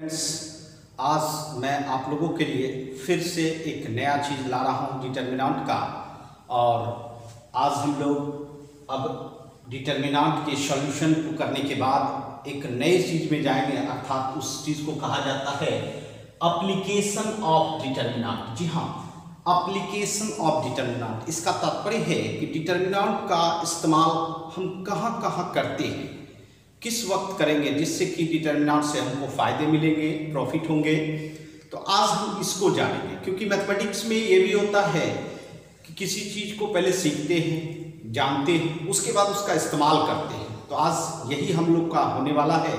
आज मैं आप लोगों के लिए फिर से एक नया चीज़ ला रहा हूँ डिटर्मिनेंट का। और आज हम लोग अब डिटर्मिनेंट के सॉल्यूशन को करने के बाद एक नए चीज़ में जाएंगे, अर्थात उस चीज़ को कहा जाता है एप्लीकेशन ऑफ डिटर्मिनेंट। जी हाँ, एप्लीकेशन ऑफ डिटर्मिनेंट। इसका तात्पर्य है कि डिटर्मिनेंट का इस्तेमाल हम कहाँ कहाँ करते हैं, किस वक्त करेंगे, जिससे कि डिटर्मिनेंट से हमको फायदे मिलेंगे, प्रॉफिट होंगे। तो आज हम इसको जानेंगे, क्योंकि मैथमेटिक्स में ये भी होता है कि किसी चीज़ को पहले सीखते हैं, जानते हैं, उसके बाद उसका इस्तेमाल करते हैं। तो आज यही हम लोग का होने वाला है।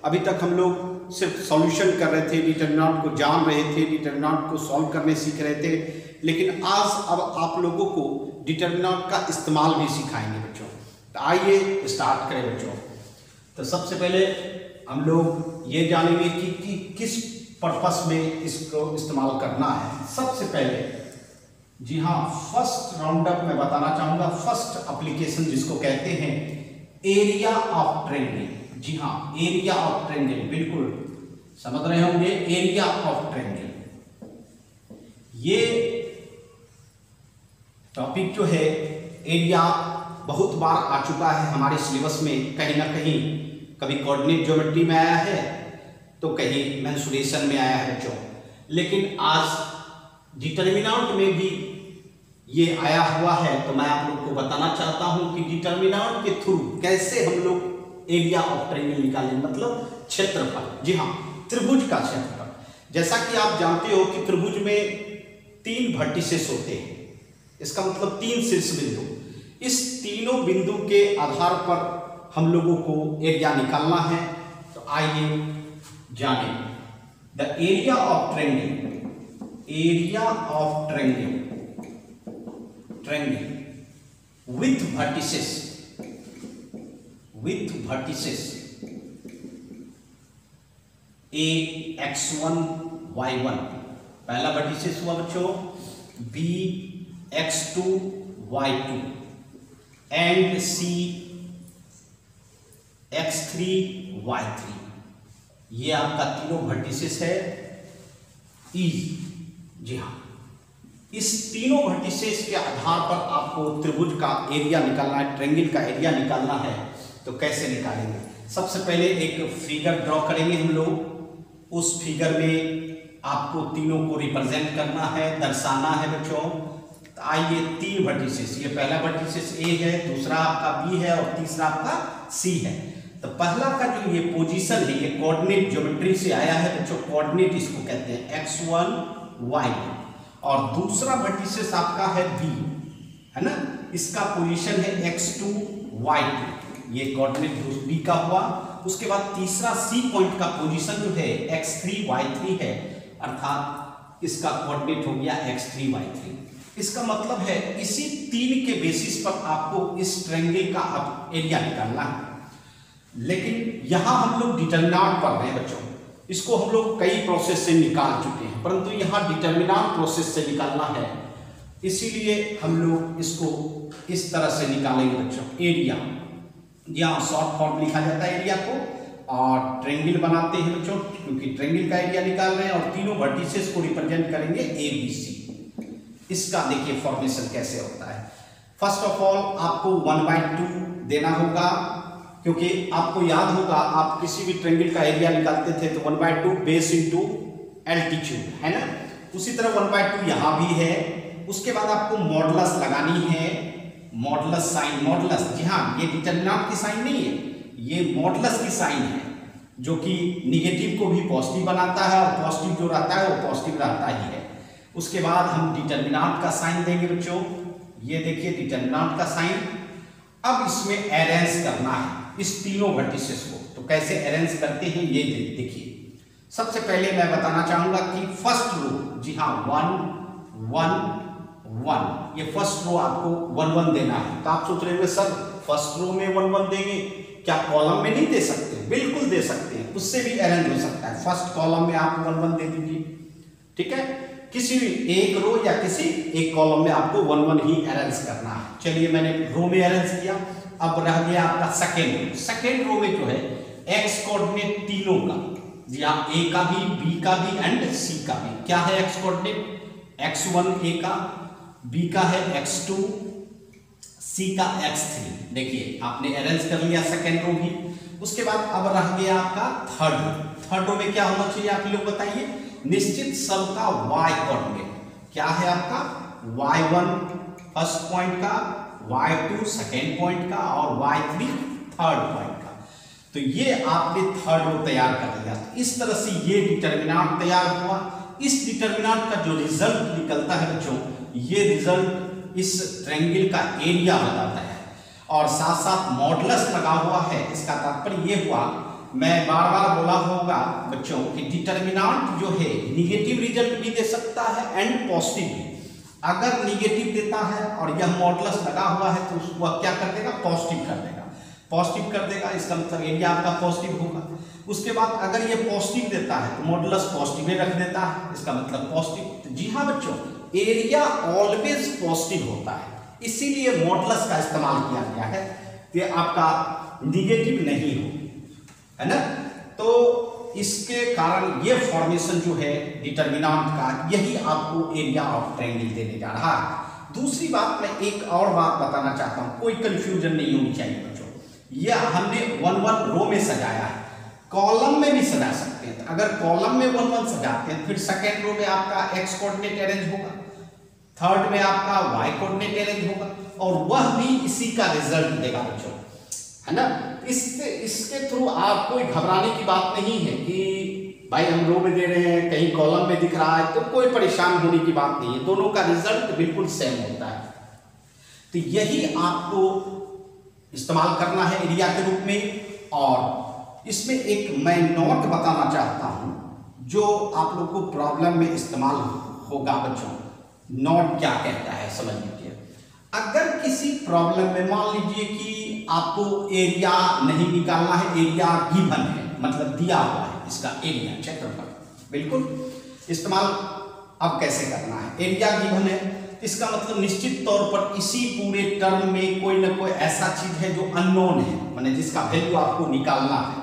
अभी तक हम लोग सिर्फ सॉल्यूशन कर रहे थे, डिटर्मिनेंट को जान रहे थे, डिटर्मिनेंट को सॉल्व करने सीख रहे थे, लेकिन आज अब आप लोगों को डिटर्मिनेंट का इस्तेमाल भी सिखाएंगे बच्चों। तो आइए स्टार्ट करें बच्चों। तो सबसे पहले हम लोग ये जानेंगे कि किस पर्पस में इसको इस्तेमाल करना है। सबसे पहले जी हाँ, फर्स्ट राउंड अप मैं बताना चाहूँगा। फर्स्ट एप्लीकेशन जिसको कहते हैं एरिया ऑफ ट्रायंगल। जी हाँ, एरिया ऑफ ट्रायंगल, बिल्कुल समझ रहे होंगे, एरिया ऑफ ट्रायंगल। ये टॉपिक जो है एरिया बहुत बार आ चुका है हमारे सिलेबस में, कहीं ना कहीं कभी कोऑर्डिनेट ज्योमेट्री में आया है तो कहीं मेंसुरेशन में आया है बच्चों। लेकिन आज डिटर्मिनेंट में भी ये आया हुआ है, तो मैं आप लोग को बताना चाहता हूं कि डिटर्मिनेंट के थ्रू कैसे हम लोग एरिया ऑफ ट्रायंगल निकालें, मतलब क्षेत्रफल। जी हाँ, त्रिभुज का क्षेत्रफल। जैसा कि आप जानते हो कि त्रिभुज में 3 वर्टिसेस होते हैं, इसका मतलब 3 शीर्ष बिंदु। इस तीनों बिंदु के आधार पर हम लोगों को एरिया निकालना है। तो आइए जाने the area of triangle. Area of triangle, triangle with vertices, with vertices A x1 y1, पहला वर्टिसेस हुआ बच्चों, b x2 y2 and C x3 y3। ये आपका तीनों वर्टिसेस है इज। जी हाँ, इस तीनों वर्टिसेस के आधार पर आपको त्रिभुज का एरिया निकालना है, ट्रायंगल का एरिया निकालना है। तो कैसे निकालेंगे? सबसे पहले एक फिगर ड्रॉ करेंगे हम लोग। उस फिगर में आपको तीनों को रिप्रेजेंट करना है, दर्शाना है बच्चों। आइए 3 वर्टिसेस, ये पहला वर्टिसेस ए है, दूसरा आपका बी है और तीसरा आपका सी है। तो पहला का जो ये पोजीशन है, ये कोऑर्डिनेट ज्योमेट्री से आया है बच्चों। कोऑर्डिनेट इसको कहते हैं x1 y1, और दूसरा वर्टिसेस आपका है बी, है ना, इसका पोजीशन है x2 y2, ये कोऑर्डिनेट बी का हुआ। उसके बाद तीसरा सी पॉइंट का पोजीशन जो है x3 y3 है, अर्थात इसका कोऑर्डिनेट हो गया x3 y3। इसका मतलब है इसी 3 के बेसिस पर आपको इस ट्रायंगल का एरिया निकालना है। लेकिन यहां हम लोग डिटर्मिनेंट पढ़ रहे हैं बच्चों, इसको हम लोग कई प्रोसेस से निकाल चुके हैं, परंतु यहां डिटर्मिनेंट प्रोसेस से निकालना है, इसीलिए हम लोग इसको इस तरह से निकालेंगे बच्चों। एरिया, यहां शॉर्ट फॉर्म लिखा जाता है एरिया को, और ट्रायंगल बनाते हैं बच्चों, क्योंकि ट्रायंगल का एरिया निकाल रहे हैं, और तीनों वर्टिसेस को रिप्रेजेंट करेंगे ए बी सी। इसका देखिए फॉर्मेशन कैसे होता है। फर्स्ट ऑफ ऑल आपको 1/2 देना होगा, क्योंकि आपको याद होगा आप किसी भी ट्रायंगल का एरिया निकालते थे तो 1/2 बेस इंटू एल्टीट्यूड, है ना। उसी तरह 1/2 यहां भी है। उसके बाद आपको मॉडुलस लगानी है, मॉडुलस साइन। मॉडुलस, जी हाँ, ये डिटर्मिनेंट की साइन नहीं है, ये मॉडुलस की साइन है, जो कि निगेटिव को भी पॉजिटिव बनाता है, और पॉजिटिव जो रहता है वो पॉजिटिव रहता ही है। उसके बाद हम डिटर्मिनेंट का साइन देंगे बच्चों, ये देखिए डिटर्मिनेंट का साइन। अब इसमें अरेंज करना है इस तीनों वर्टिसेस को। तो कैसे अरेंज करते हैं ये देखिए। सबसे पहले मैं बताना चाहूंगा कि फर्स्ट रो, जी हाँ, 1 1 1, ये फर्स्ट रो आपको 1 1 देना है। तो आप सोच रहे होंगे सर फर्स्ट रो में 1 1 देंगे, क्या कॉलम में नहीं दे सकते? बिल्कुल दे सकते हैं, उससे भी अरेंज हो सकता है। फर्स्ट कॉलम में आप 1 1 दे दीजिए, ठीक है। किसी भी एक रो या किसी एक कॉलम में आपको 1 1 ही अरेंज करना है। चलिए मैंने रो में अरेंज किया। अब रह गया आपका सेकेंड रो। सेकेंड रो में जो है एक्स कोऑर्डिनेट तीनों का, जी हाँ, ए का भी, बी का भी एंड सी का भी। क्या है एक्स कोऑर्डिनेट? x1 ए का, बी का है x2, सी का x3। देखिए आपने अरेंज कर लिया सेकेंड रो भी। उसके बाद अब रह गया आपका थर्ड रो में क्या होना चाहिए आप लोग बताइए? निश्चित सब का y कोऑर्डिनेट। क्या है आपका? y1 फर्स्ट पॉइंट का, y2 सेकेंड पॉइंट का और y3 थर्ड पॉइंट का। तो ये आपने थर्ड रो तैयार कर लिया। तो इस तरह से ये डिटर्मिनेंट तैयार हुआ। इस डिटर्मिनेंट का जो रिजल्ट निकलता है बच्चों, ये रिजल्ट इस ट्रायंगल का एरिया बताता है और साथ साथ मॉडुलस लगा हुआ है। इसका तात्पर्य ये हुआ, मैं बार बार बोला होगा बच्चों कि डिटर्मिनेंट जो है निगेटिव रिजल्ट भी दे सकता है एंड पॉजिटिव भी। अगर निगेटिव देता है और यह मॉडुलस लगा हुआ है तो वह क्या कर देगा? पॉजिटिव कर देगा। पॉजिटिव कर देगा, इसका मतलब एरिया आपका पॉजिटिव होगा। उसके बाद अगर ये पॉजिटिव देता है तो मॉडुलस पॉजिटिव में रख देता है, इसका मतलब पॉजिटिव। तो जी हाँ बच्चों, एरिया ऑलवेज पॉजिटिव होता है, इसीलिए मॉडुलस का इस्तेमाल किया गया है कि आपका निगेटिव नहीं हो, है ना। तो इसके कारण ये फॉर्मेशन जो है डिटर्मिनेंट का, यही आपको एरिया ऑफ ट्रायंगल देने जा रहा है। दूसरी बात, मैं एक और बात बताना चाहता हूं, कोई कंफ्यूजन नहीं होनी चाहिए बच्चों। ये हमने 1-1 रो में सजाया है, कॉलम में भी सजा सकते हैं। अगर कॉलम में 1-1 सजाते हैं फिर सेकेंड रो में आपका एक्स कोऑर्डिनेट अरेंज होगा, थर्ड में आपका वाई कोऑर्डिनेट अरेंज होगा और वह भी इसी का रिजल्ट देगा बच्चों, है ना। इसके थ्रू आप कोई घबराने की बात नहीं है कि भाई हम रो में दे रहे हैं, कहीं कॉलम में दिख रहा है, तो कोई परेशान होने की बात नहीं है। दोनों का रिजल्ट बिल्कुल सेम होता है। तो यही आपको इस्तेमाल करना है एरिया के रूप में। और इसमें एक मैं नोट बताना चाहता हूं जो आप लोग को प्रॉब्लम में इस्तेमाल होगा बच्चों। नोट क्या कहता है समझ लीजिए। अगर किसी प्रॉब्लम में मान लीजिए कि आपको एरिया नहीं निकालना है, एरिया गिवन है, मतलब दिया हुआ है इसका एरिया क्षेत्रफल, बिल्कुल इस्तेमाल अब कैसे करना है। एरिया गिवन है, इसका मतलब निश्चित तौर पर इसी पूरे टर्म में कोई ना कोई ऐसा चीज है जो अननोन है, माने जिसका वैल्यू आपको निकालना है।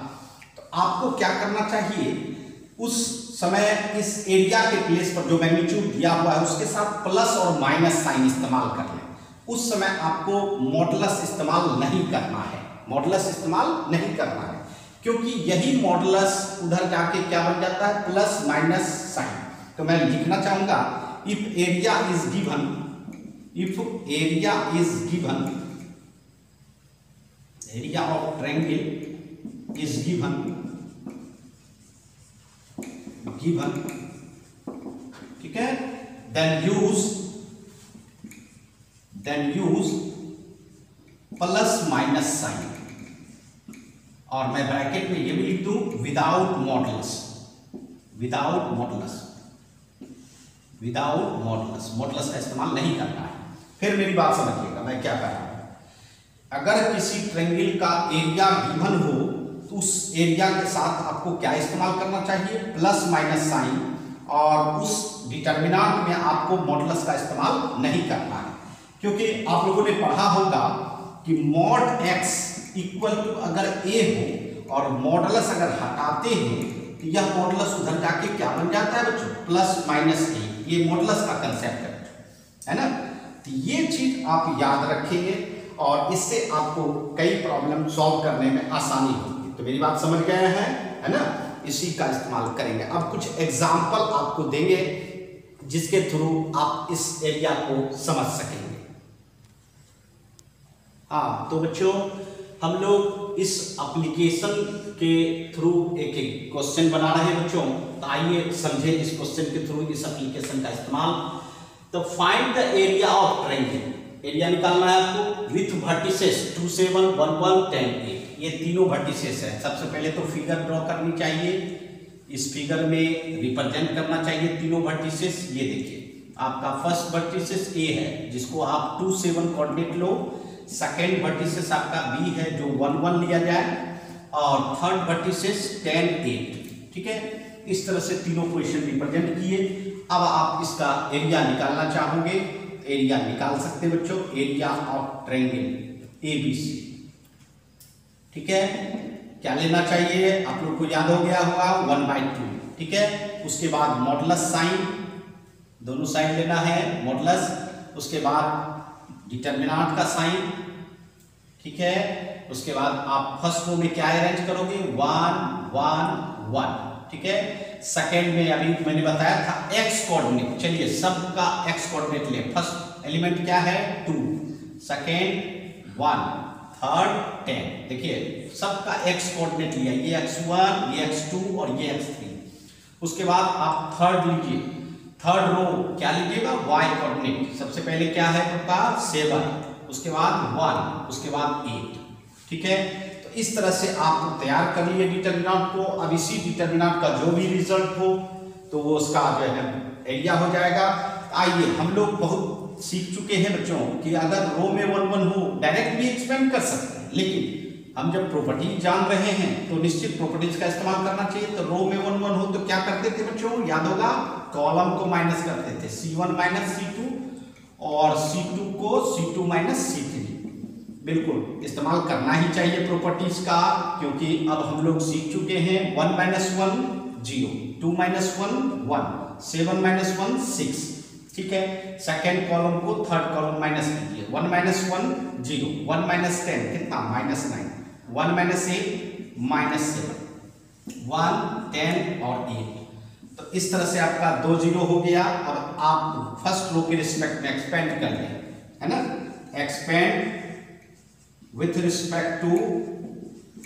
तो आपको क्या करना चाहिए, उस समय इस एरिया के प्लेस पर जो मैग्नीट्यूड दिया हुआ है उसके साथ प्लस और माइनस साइन इस्तेमाल कर लें। उस समय आपको मॉडुलस इस्तेमाल नहीं करना है, मॉडुलस इस्तेमाल नहीं करना है, क्योंकि यही मॉडुलस उधर जाके क्या बन जाता है? Plus minus sign. तो मैं लिखना चाहूंगा, if area is given, area of triangle is given, ठीक है, then use plus minus sign, और मैं ब्रैकेट में ये भी लिख दूं विदाउट मॉडुलस, मॉडुलस का इस्तेमाल नहीं करना है। फिर मेरी बात समझिएगा मैं क्या कर रहा हूं। अगर किसी ट्रायंगल का एरिया गिवन हो तो उस एरिया के साथ आपको क्या इस्तेमाल करना चाहिए? प्लस माइनस साइन, और उस डिटर्मिनेंट में आपको मॉडुलस का इस्तेमाल नहीं करना है, क्योंकि आप लोगों ने पढ़ा होगा कि मॉड x इक्वल टू अगर a हो और मॉडुलस अगर हटाते हैं तो यह मॉडुलस उधर जाके क्या बन जाता है बच्चों? Plus minus a। ये मॉडुलस का कंसेप्ट है ना। तो ये चीज आप याद रखेंगे और इससे आपको कई प्रॉब्लम सॉल्व करने में आसानी होगी। तो मेरी बात समझ गए हैं, है ना। इसी का इस्तेमाल करेंगे। अब कुछ एग्जाम्पल आपको देंगे जिसके थ्रू आप इस एरिया को समझ सकेंगे। हाँ, तो बच्चों हम लोग इस एप्लीकेशन के थ्रू एक एक क्वेश्चन बना रहे हैं बच्चों। तो आइए समझे इस क्वेश्चन के थ्रू इस एप्लीकेशन का इस्तेमाल। तो find the area of triangle, area निकालना है आपको विथ वर्टिसेस 2, 7, 1, 1, 10, 8। ये तीनों वर्टिसेस है। सबसे पहले तो फिगर ड्रॉ करनी चाहिए, इस फिगर में रिप्रेजेंट करना चाहिए तीनों वर्टिसेस। ये देखिए आपका फर्स्ट वर्टिसेस ए है जिसको आप 2, 7 कोऑर्डिनेट लो, सेकेंड वर्टिसेस आपका बी है जो 1, 1 लिया जाए, और थर्ड वर्टिसेस 10, 8। ठीक है, इस तरह से तीनों पोजीशन रिप्रेजेंट किए। अब आप इसका एरिया निकालना चाहोगे, एरिया निकाल सकते हैं बच्चों, एरिया ऑफ ट्रायंगल ABC। ठीक है, क्या लेना चाहिए, आप लोग को याद हो गया होगा 1/2, ठीक है। उसके बाद मॉडुलस साइन, दोनों साइन लेना है मॉडुलस। उसके बाद डिटरमिनेंट का साइन, ठीक है। उसके बाद आप फर्स्ट रो में क्या अरेंज करोगे, 1 1 1, ठीक है। सेकेंड में अभी मैंने बताया था एक्स कोऑर्डिनेट, चलिए सबका एक्स कोऑर्डिनेट ले। फर्स्ट एलिमेंट क्या है 2, सेकेंड 1, थर्ड 10, देखिए सबका एक्स कोऑर्डिनेट लिया, ये x1, ये x2 और ये x3। उसके बाद आप थर्ड लीजिए, थर्ड रो क्या लीजिएगा, y कोऑर्डिनेट। सबसे पहले क्या है आपका 7, उसके बाद 1, उसके बाद 8, ठीक है। तो इस तरह से आप तैयार कर लिए डिटरमिनेंट को। अब इसी डिटरमिनेंट का जो भी रिजल्ट हो तो वो उसका जो है एरिया हो जाएगा। आइए, हम लोग बहुत सीख चुके हैं बच्चों कि अगर रो में 1 1 हो डायरेक्ट भी एक्सपेंड कर सकते हैं, लेकिन हम जब प्रॉपर्टीज जान रहे हैं तो निश्चित प्रॉपर्टीज का इस्तेमाल करना चाहिए। तो रो में 1 1 हो तो क्या करते थे बच्चों, याद होगा, कॉलम को माइनस करते थे, C1 माइनस C2 और C2 को C2 माइनस C3। बिल्कुल इस्तेमाल करना ही चाहिए प्रॉपर्टीज का, क्योंकि अब हम लोग सीख चुके हैं 1 - 1 0, 2 - 1 1, 7 - 1 6, ठीक है। सेकेंड कॉलम को थर्ड कॉलम माइनस कीजिए, 1 - 1 0, 1 - 10 कितना -9, 1 - 8 -7, 1 10 और 8। तो इस तरह से आपका 2 0 हो गया। अब आप फर्स्ट रो के रिस्पेक्ट में एक्सपेंड कर लें, है ना, expand with respect to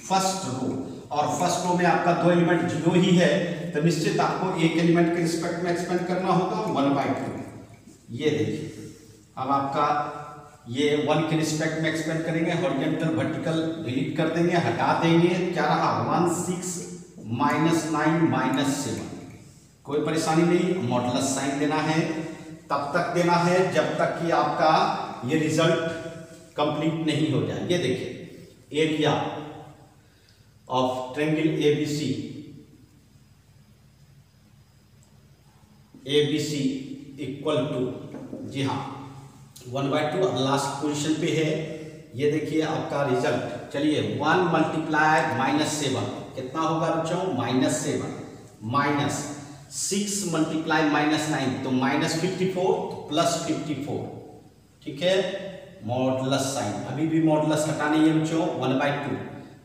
first row. और फर्स्ट रो में आपका 2 एलिमेंट 0 ही है, तो निश्चित आपको एक एलिमेंट के रिस्पेक्ट में एक्सपेंड करना होगा 1/2। ये देखिए, अब आपका ये 1 के रिस्पेक्ट में एक्सपेंड करेंगे, हॉरिजॉन्टल वर्टिकल डिलीट कर देंगे, हटा देंगे, क्या रहा 1 6 -9 -7। कोई परेशानी नहीं, मॉडुलस साइन देना है, तब तक देना है जब तक कि आपका ये रिजल्ट कंप्लीट नहीं हो जाए। ये देखिए, area of triangle ABC equal to, जी हाँ 1/2 लास्ट पोजीशन पे है। ये देखिए आपका रिजल्ट, चलिए 1 × -7 कितना होगा बच्चों, -7 माइनस 6 × -9 तो -54 +54, ठीक है। मॉडुलस साइन, अभी भी मॉडुलस हटा नहीं है बच्चों, 1/2।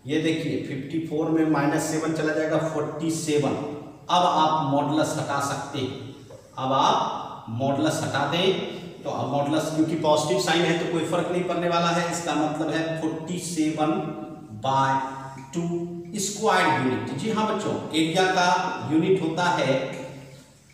ये देखिए 54 में -7 चला जाएगा 47। अब आप मॉडुलस हटा सकते हैं, अब आप मॉडुलस हटा दें तो अब मॉडुलस क्योंकि पॉजिटिव साइन है तो कोई फर्क नहीं पड़ने वाला है। इसका मतलब है 47/2 स्क्वायर यूनिट। जी हाँ बच्चों, एरिया का यूनिट होता है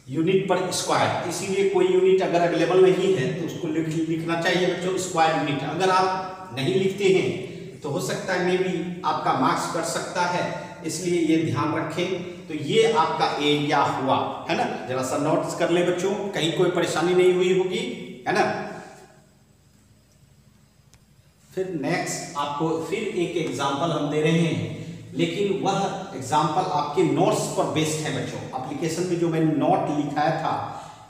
यूनिट पर स्क्वायर, इसीलिए कोई यूनिट अगर अवेलेबल नहीं है तो उसको लिखना चाहिए बच्चों स्क्वायर यूनिट। अगर आप नहीं लिखते हैं तो हो सकता है मे बी आपका मार्क्स कट सकता है, इसलिए ये ध्यान रखें। तो ये आपका एरिया हुआ, है ना, जरा सा नोट्स कर ले बच्चों, कहीं कोई परेशानी नहीं हुई होगी, है ना। फिर नेक्स्ट आपको फिर एक एग्जांपल हम दे रहे हैं, लेकिन वह एग्जांपल आपके नोट्स पर बेस्ड है बच्चों। एप्लीकेशन में जो मैंने नोट लिखाया था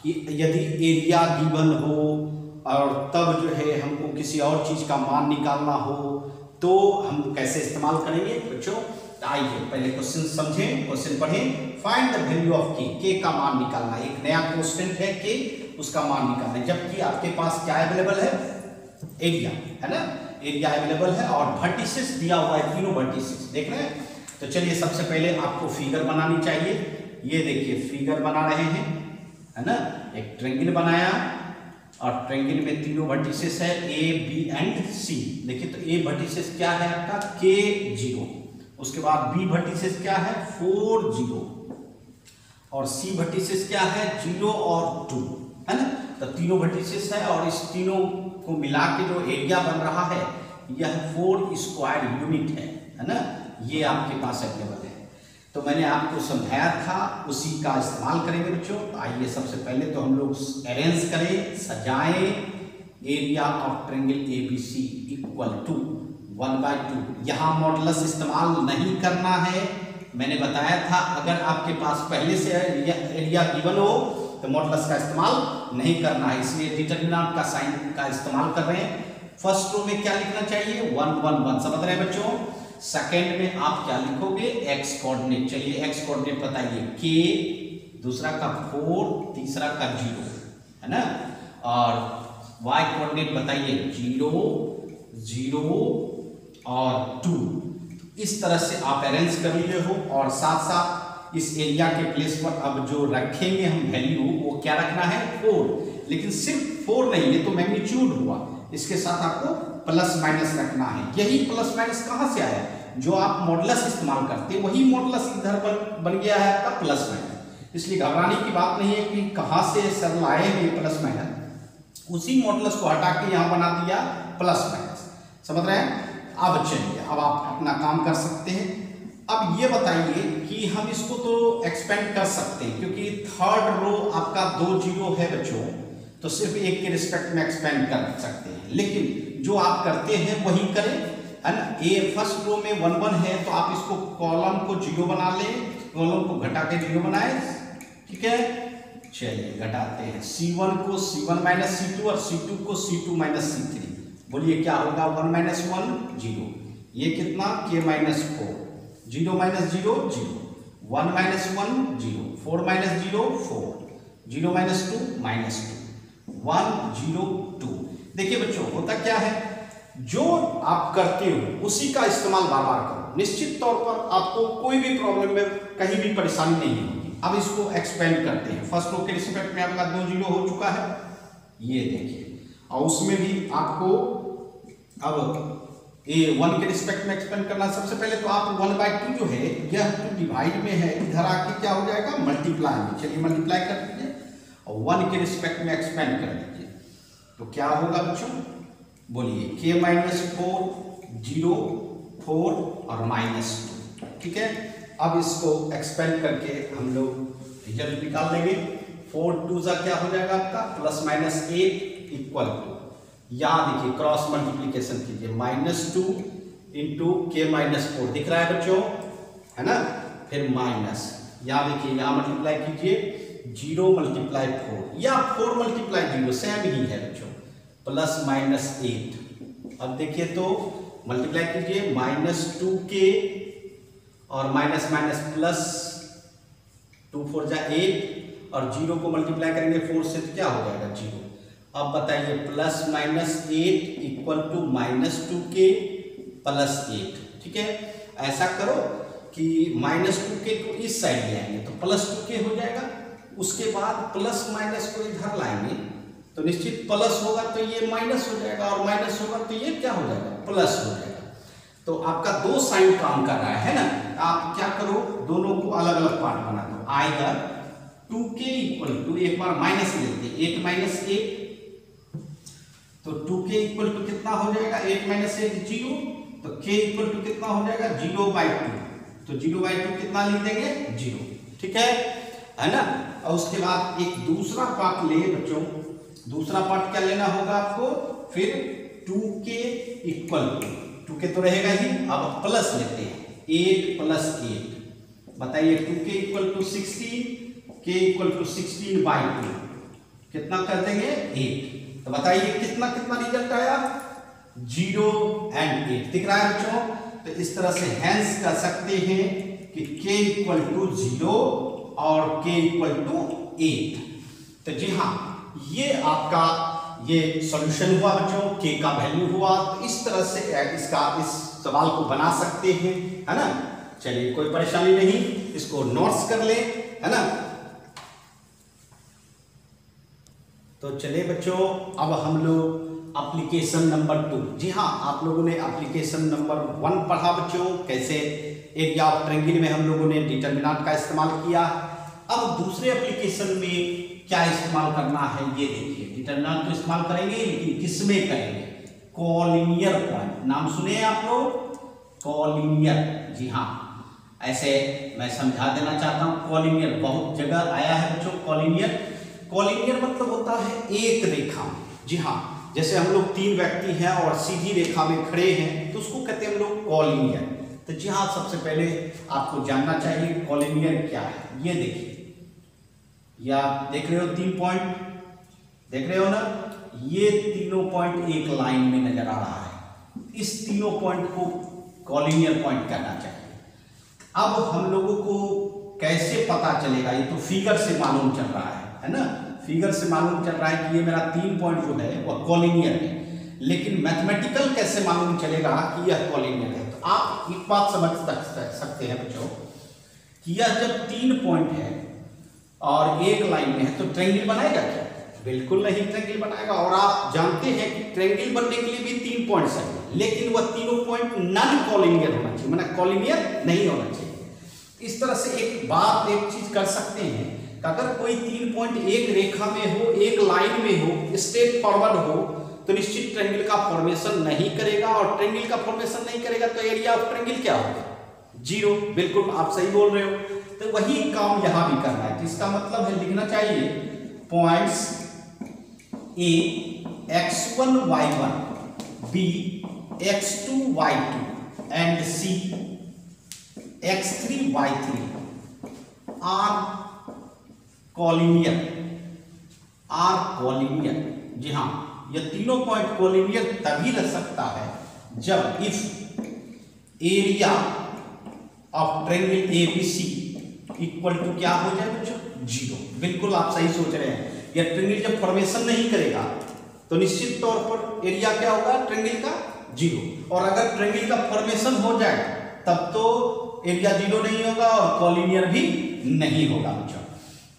कि यदि एरिया गिवन हो और तब जो है हमको किसी और चीज का मान निकालना हो तो हम कैसे इस्तेमाल करेंगे बच्चों। आइए पहले क्वेश्चन समझें, क्वेश्चन पढ़ें। फाइंड द वैल्यू ऑफ के का मान निकालना, एक नया क्वेश्चन है के, उसका मान निकालना है, जबकि आपके पास क्या अवेलेबल है, एरिया, है ना, एरिया अवेलेबल है और वर्टिसेस दिया हुआ है, तीनों वर्टिसेस देख रहे हैं। तो चलिए सबसे पहले आपको फिगर बनानी चाहिए। ये देखिए फिगर बना रहे हैं, है ना, एक ट्रायंगल बनाया और ट्रायंगल में तीनों वर्टिसेस है A, B एंड C। देखिए तो A वर्टिसेस क्या है आपका K 0, उसके बाद B वर्टिसेस क्या है 4 0 और C वर्टिसेस क्या है 0 और 2, है ना। तो तीनों वर्टिसेस है और इस तीनों को मिला के जो एरिया बन रहा है यह 4 स्क्वायर यूनिट है ना, ये आपके पास अवेलेबल है। तो मैंने आपको समझाया था, उसी का इस्तेमाल करेंगे बच्चों। तो आइए सबसे पहले तो हम लोग अरेंज करें, सजाएं। Area of triangle ABC equal to 1/2। यहाँ मॉडुलस इस्तेमाल नहीं करना है, मैंने बताया था अगर आपके पास पहले से एरिया गिवन हो तो मॉडुलस का इस्तेमाल नहीं करना है, इसलिए डिटरमिनेंट का साइन का इस्तेमाल कर रहे हैं। फर्स्ट रो में क्या लिखना चाहिए 1 1 1, समझ रहे हैं बच्चों। सेकेंड में आप क्या लिखोगे, एक्स कोऑर्डिनेट। चलिए एक्स कोऑर्डिनेट बताइए, के, दूसरा का 4, तीसरा का 0, है ना, और वाई कोऑर्डिनेट बताइए 0, 0 और 2। इस तरह से आप अरेंज कर लिए हो, और साथ साथ इस एरिया के प्लेस पर अब जो रखेंगे हम वैल्यू, वो क्या रखना है, 4। लेकिन सिर्फ 4 नहीं, ये तो मैग्नीट्यूड हुआ, इसके साथ आपको प्लस माइनस रखना है। यही प्लस माइनस कहाँ से आया, जो आप मॉडुलस इस्तेमाल करते हैं वही मॉडुलस इधर पर बन गया है आपका प्लस माइनस। इसलिए घबराने की बात नहीं है कि कहाँ से सर लाए हैं प्लस माइनस, उसी मॉडुलस को हटा के यहाँ बना दिया प्लस माइनस। समझ रहे हैं। अब चलिए, अब आप अपना काम कर सकते हैं। अब ये बताइए कि हम इसको तो एक्सपेंड कर सकते हैं, क्योंकि थर्ड रो आपका 2 0 है बच्चों, तो सिर्फ एक के रिस्पेक्ट में एक्सपेंड कर सकते हैं। लेकिन जो आप करते हैं वही करें, है ना। ए फर्स्ट रो में 1 1 है, तो आप इसको कॉलम को 0 बना लें, कॉलम को घटा के 0 बनाए, ठीक है। चलिए घटाते हैं, C1 को C1 माइनस C2 और C2 को C2 माइनस C3। बोलिए क्या होगा, 1 माइनस 1 0, ये कितना K minus 4, 0 minus 0 0, 1 minus 1 0, 4 minus 0 4, 0 minus 2 minus 2, 1 0 2। देखिए बच्चों, होता क्या है, जो आप करते हो उसी का इस्तेमाल बार बार करो, निश्चित तौर पर आपको कोई भी प्रॉब्लम में कहीं भी परेशानी नहीं होगी। अब इसको एक्सपेंड करते हैं। फर्स्ट रो के रिस्पेक्ट में आपका 2 0 हो चुका है, ये देखिए, और उसमें भी आपको अब A1 के रिस्पेक्ट में एक्सपेंड करना। सबसे पहले तो आप 1/2 जो है, यह तो डिवाइड में है, इधर आके क्या हो जाएगा, मल्टीप्लाई में। चलिए मल्टीप्लाई कर दीजिए और 1 के रिस्पेक्ट में एक्सपेंड कर दीजिए, तो क्या होगा बच्चों, बोलिए K माइनस 4 0 4 और माइनस 2, ठीक है। अब इसको एक्सपेंड करके हम लोग रिजल्ट निकाल लेंगे। 4 2 क्या हो जाएगा आपका, प्लस माइनस 8 इक्वल टू, यहाँ देखिए क्रॉस मल्टीप्लीकेशन कीजिए, -2 इंटू K माइनस 4 दिख रहा है बच्चों, है ना। फिर माइनस, यहाँ देखिए, यहाँ मल्टीप्लाई कीजिए 0 मल्टीप्लाई 4 या 4 मल्टीप्लाई 0 सेम ही है बच्चों, प्लस माइनस 8। अब देखिए तो मल्टीप्लाई कीजिए, -2K और माइनस माइनस प्लस 2 4 जा 8, और 0 को मल्टीप्लाई करेंगे 4 से तो क्या हो जाएगा 0। अब बताइए, plus minus 8 equal to -2K plus 8, ठीक है। ऐसा करो कि -2K को इस साइड ले आएंगे तो प्लस 2K हो जाएगा, उसके बाद प्लस माइनस को इधर लाएंगे तो निश्चित प्लस होगा तो ये माइनस हो जाएगा, और माइनस होगा तो ये क्या हो जाएगा, प्लस हो जाएगा। तो आपका 2 साइन काम कर रहा है ना। आप क्या करो, दोनों को अलग अलग पार्ट बना दो। आएगा 2K इक्वल टू, एक बार माइनस लेते हैं, 8 माइनस 8, तो 2K इक्वल टू कितना हो जाएगा, 8 माइनस 8 0, तो K इक्वल टू कितना हो जाएगा 0/2, तो 0/2 कितना लिख देंगे 0, ठीक है ना। और उसके बाद एक दूसरा पार्ट ले बच्चों, दूसरा पार्ट क्या लेना होगा आपको, फिर 2K इक्वल टू, 2K तो रहेगा ही, अब प्लस लेते हैं 8 प्लस 8, बताइए 2K equal to 16, K equal to 16/2, कितना कर देंगे 8। तो बताइए कितना कितना रिजल्ट आया, 0 and 8 दिख रहा है बच्चों। तो इस तरह से हेंस कर सकते हैं कि K इक्वल टू 0 और K इक्वल टू 8। तो जी हाँ, ये आपका ये सॉल्यूशन हुआ बच्चों, K का वैल्यू हुआ। तो इस तरह से इस सवाल को बना सकते हैं, है ना। चलिए कोई परेशानी नहीं, इसको नोट्स कर ले, है ना। तो चलिए बच्चों, अब हम लोग एप्लीकेशन नंबर 2, जी हाँ, आप लोगों ने एप्लीकेशन नंबर 1 पढ़ा बच्चों, कैसे एरिया ऑफ ट्रायंगल में हम लोगों ने डिटरमिनेंट का इस्तेमाल किया। अब दूसरे एप्लीकेशन में क्या इस्तेमाल करना है ये देखिए। डिटरमिनेंट तो इस्तेमाल करेंगे, लेकिन किसमें करेंगे, कॉलिनियर पॉइंट, नाम सुने आप लोग, कॉलिनियर, जी हाँ। ऐसे मैं समझा देना चाहता हूँ, कॉलिनियर बहुत जगह आया है बच्चों। कॉलिनियर, कॉलिनियर मतलब होता है एक रेखा में, जी हाँ। जैसे हम लोग 3 व्यक्ति हैं और सीधी रेखा में खड़े हैं तो उसको कहते हैं हम लोग कॉलिनियर। तो जी हाँ, सबसे पहले आपको जानना चाहिए कॉलिनियर क्या है। ये देखिए, ये आप देख रहे हो 3 पॉइंट, देख रहे हो ना, ये तीनों पॉइंट एक लाइन में नजर आ रहा है। इस तीनों पॉइंट को कॉलिनियर पॉइंट कहना चाहिए। अब हम लोगों को कैसे पता चलेगा, ये तो फिगर से मालूम चल रहा है ना, फिगर से मालूम चल रहा है कि ये मेरा 3 पॉइंट जो है वह कॉलिनियर है, लेकिन मैथमेटिकल कैसे मालूम चलेगा कि यह कॉलिनियर है। तो आप एक बात समझ सकते हैं बच्चों कि यह जब 3 पॉइंट है और एक लाइन में है तो ट्रायंगल बनाएगा क्या? बिल्कुल नहीं ट्रायंगल बनाएगा। और आप जानते हैं कि ट्रायंगल बनने के लिए भी 3 पॉइंट्स हैं, लेकिन वह तीनों पॉइंट नॉन कॉलिनियर होना चाहिए, माना कॉलिनियर नहीं होना चाहिए। इस तरह से एक चीज कर सकते हैं कि अगर कोई 3 पॉइंट एक रेखा में हो, एक लाइन में हो, स्ट्रेट फॉरवर्ड हो, तो निश्चित ट्रायंगल का फॉर्मेशन नहीं करेगा, और ट्रायंगल का फॉर्मेशन नहीं करेगा तो एरिया ऑफ ट्रायंगल क्या होगा? 0। बिल्कुल आप सही बोल रहे हो। तो वही काम यहां भी करना है। तो इसका मतलब है लिखना चाहिए points A x1 y1, b x2 y2 and c x3 y3 are collinear. जी हाँ, ये तीनों पॉइंट कॉलिनियर तभी रह सकता है जब if area of triangle ABC equal to क्या हो जाए बच्चों? 0। बिल्कुल आप सही सोच रहे हैं। यह ट्रायंगल जब फॉर्मेशन नहीं करेगा तो निश्चित तौर पर एरिया क्या होगा ट्रायंगल का? 0। और अगर ट्रायंगल का फॉर्मेशन हो जाए तब तो एरिया 0 नहीं होगा और कॉलिनियर भी नहीं होगा बच्चों।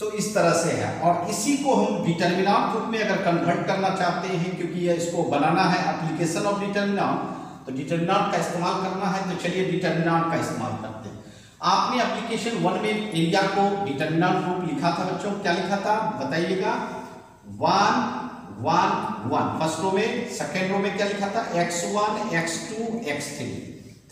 तो इस तरह से है, और इसी को हम डिटर्मिनेंट रूप में अगर कन्वर्ट करना चाहते हैं, क्योंकि इसको बनाना है एप्लीकेशन ऑफ डिटर्मिनेंट, तो डिटर्मिनेंट का इस्तेमाल करना है। तो चलिए डिटर्मिनेंट का इस्तेमाल करते हैं। आपने एप्लीकेशन 1 में एरिया को डिटर्मिनेंट रूप लिखा था बच्चों, क्या लिखा था बताइएगा? 1 1 1 फर्स्ट रो में, सेकेंड रो में क्या लिखा था? x1 x2 x3,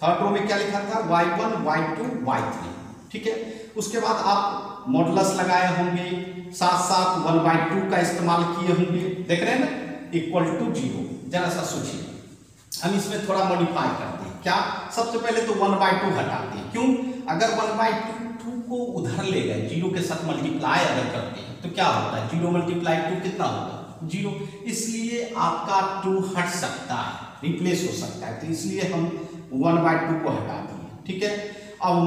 third row में क्या लिखा था? y1 y2 y3। ठीक है, उसके बाद आप मॉडुलस लगाए होंगे, साथ साथ 1/2 का इस्तेमाल किए होंगे, देख रहे हैं ना, इक्वल टू 0। जरा सा सोचिए, हम इसमें थोड़ा मॉडिफाई करते हैं। क्या? सबसे पहले तो 1/2 हटाते हैं। क्यों? अगर 1/2 को उधर ले गए, 0 के साथ मल्टीप्लाई अगर करते हैं तो क्या होता है? 0 × 2 कितना होगा? 0। इसलिए आपका 2 हट सकता है, रिप्लेस हो सकता है, तो इसलिए हम 1/2 को हटा दिए। ठीक है, अब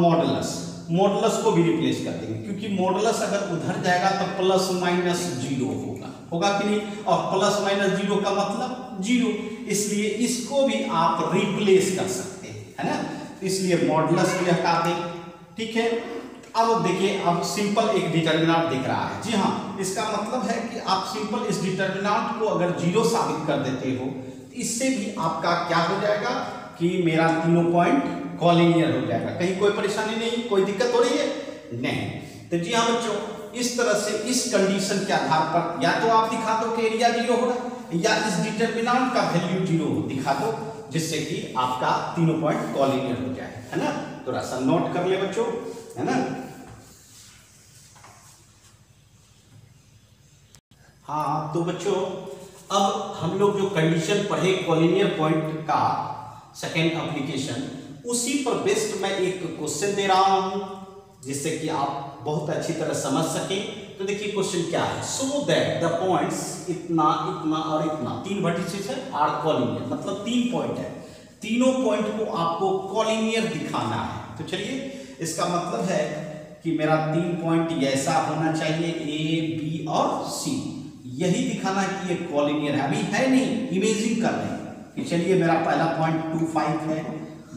मॉडुलस को भी रिप्लेस कर देंगे, क्योंकि मॉडुलस अगर उधर जाएगा तो ±0 होगा कि नहीं? और ±0 का मतलब 0, इसलिए इसको भी आप रिप्लेस कर सकते हैं, है ना? इसलिए मॉडुलस भी हटा दें। ठीक है, अब देखिए, अब सिंपल एक डिटर्मिनेंट दिख रहा है। जी हाँ, इसका मतलब है कि आप सिंपल इस डिटर्मिनेंट को अगर 0 साबित कर देते हो, तो इससे भी आपका क्या हो जाएगा कि मेरा तीनों पॉइंट कॉलिनियर हो जाएगा। कहीं कोई परेशानी नहीं, कोई दिक्कत हो रही है? नहीं। तो जी हाँ बच्चों, इस तरह से इस कंडीशन के आधार पर या तो आप दिखा दो कि एरिया 0 हो रहा है, या इस डिटर्मिनेंट का वैल्यू 0 दिखा दो, जिससे कि आपका तीनों पॉइंट कॉलिनियर हो जाए, है ना? थोड़ा सा नोट कर ले बच्चों, है ना? हाँ, तो बच्चों अब हम लोग जो कंडीशन पढ़े कॉलिनियर पॉइंट का सेकेंड एप्लीकेशन, उसी पर बेस्ड मैं एक क्वेश्चन दे रहा हूं, जिससे कि आप बहुत अच्छी तरह समझ सकें। तो देखिए क्वेश्चन क्या है? सो दैट द पॉइंट्स इतना इतना और इतना, 3 वर्टिसेस है, आर कॉलिनियर, मतलब 3 पॉइंट है, तीनों पॉइंट को आपको कॉलिनियर दिखाना है। तो चलिए, इसका मतलब है कि मेरा 3 पॉइंट ऐसा होना चाहिए, ए बी और सी, यही दिखाना कि ये कॉलिनियर है। अभी है नहीं, इमेजिन कर रहे हैं कि चलिए मेरा पहला पॉइंट 2 5 है,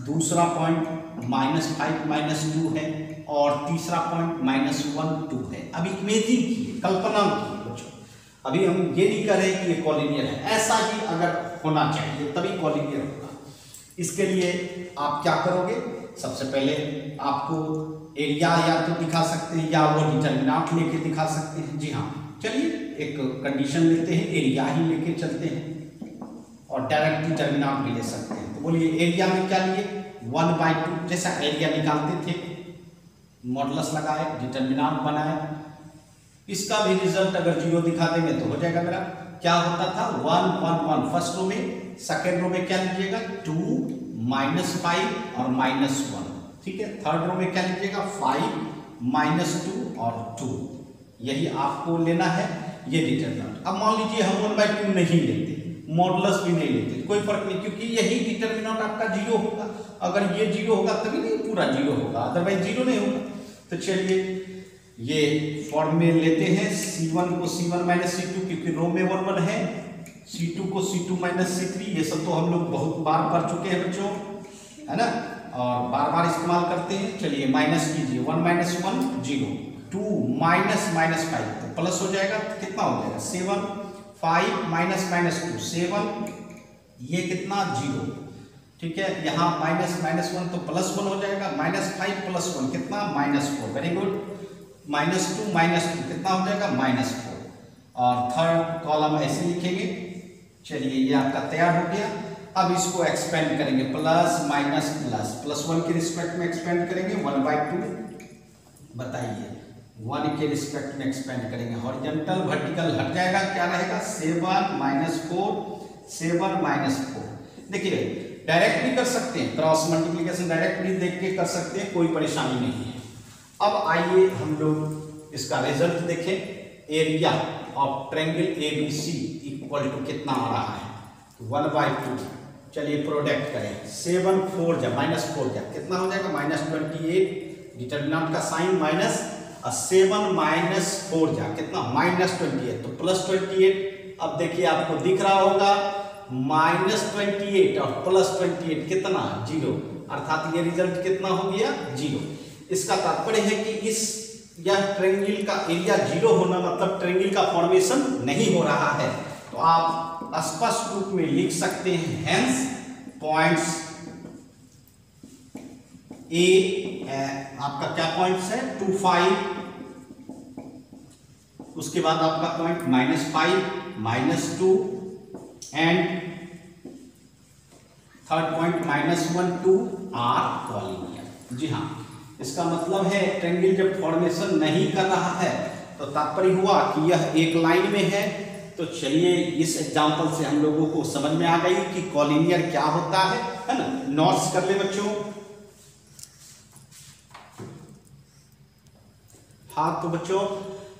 दूसरा पॉइंट -5 -2 है, और तीसरा पॉइंट -1 2 है। अभी इमेजिन किए, कल्पना किए बच्चों, अभी हम ये नहीं कर रहे कि ये कॉलिनियर है। ऐसा ही अगर होना चाहिए तभी कॉलिनियर होगा। इसके लिए आप क्या करोगे? सबसे पहले आपको एरिया या तो दिखा सकते हैं या वो डिटर्मिनेंट लेके दिखा सकते हैं। जी हाँ, चलिए एक कंडीशन लेते हैं, एरिया ही लेके चलते हैं, और डायरेक्ट डिटर्मिनेंट भी ले सकते हैं। तो बोलिए एरिया में क्या लिए? 1/2, जैसा एरिया निकालते थे, मॉडुलस लगाए, डिटर्मिनेंट बनाए, इसका भी रिजल्ट अगर 0 दिखा देंगे तो हो जाएगा। मेरा क्या होता था? 1 1 1 फर्स्ट रो में, सेकेंड रो में क्या लीजिएगा? 2 -5 और -1। ठीक है, थर्ड रो में क्या लीजिएगा? 5 -2 और 2। यही आपको लेना है, ये डिटर्मिनेंट। अब मान लीजिए हम 1/2 नहीं लेते, मॉडुलस भी नहीं लेते, कोई फर्क नहीं, क्योंकि यही डिटरमिनेंट आपका जीरो होगा। अगर ये जीरो होगा तभी नहीं पूरा जीरो होगा, अदरवाइज जीरो नहीं होगा। तो चलिए ये फॉर्म में लेते हैं, C1 को C1 माइनस C2, क्योंकि रो में 1 1 है, C2 को C2 माइनस C3, ये सब तो हम लोग बहुत बार पढ़ चुके हैं बच्चों, है ना, और बार बार इस्तेमाल करते हैं। चलिए माइनस कीजिए, 1 माइनस 1 0, 2 माइनस माइनस 5 तो प्लस हो जाएगा, कितना हो जाएगा 7, 5 माइनस माइनस 2 7, ये कितना 0, ठीक है। यहाँ माइनस माइनस 1 तो प्लस 1 हो जाएगा, माइनस 5 प्लस 1 कितना -4, वेरी गुड। -2 माइनस 2 कितना हो जाएगा -4, और थर्ड कॉलम ऐसे लिखेंगे। चलिए ये आपका तैयार हो गया। अब इसको एक्सपेंड करेंगे, प्लस माइनस प्लस, +1 के रिस्पेक्ट में एक्सपेंड करेंगे 1/2, बताइए 1 के रिस्पेक्ट में एक्सपेंड करेंगे, हॉरिजॉन्टल वर्टिकल हट जाएगा, क्या रहेगा 7 माइनस 4, 7 माइनस 4। देखिए डायरेक्ट भी कर सकते हैं, क्रॉस मल्टीप्लिकेशन डायरेक्ट भी देख के कर सकते हैं, कोई परेशानी नहीं है। अब आइए हम लोग इसका रिजल्ट देखें। Area of triangle ABC equal to कितना आ रहा है 1/2। चलिए प्रोडक्ट करें, 7 4 जा -4 जा कितना हो जाएगा -28, डिटरमिनेंट का साइन माइनस, 7 माइनस 4 जा कितना -28 तो +28। अब देखिए आपको दिख रहा होगा -28 और +28 कितना 0, अर्थात ये रिजल्ट कितना हो गया 0। इसका तात्पर्य है कि यह ट्रायंगल का एरिया 0 होना मतलब ट्रायंगल का फॉर्मेशन नहीं हो रहा है। तो आप स्पष्ट रूप में लिख सकते हैं, हेंस पॉइंट्स ए आपका क्या पॉइंट्स है 2 5, उसके बाद आपका point -5 -2 and third point -1 2 are collinear. जी हाँ, इसका मतलब है ट्रायंगल जब फॉर्मेशन नहीं कर रहा है तो तात्पर्य हुआ कि यह एक लाइन में है। तो चलिए इस एग्जांपल से हम लोगों को समझ में आ गई कि कॉलिनियर क्या होता है ना। नोट्स कर ले बच्चों। हाँ तो बच्चों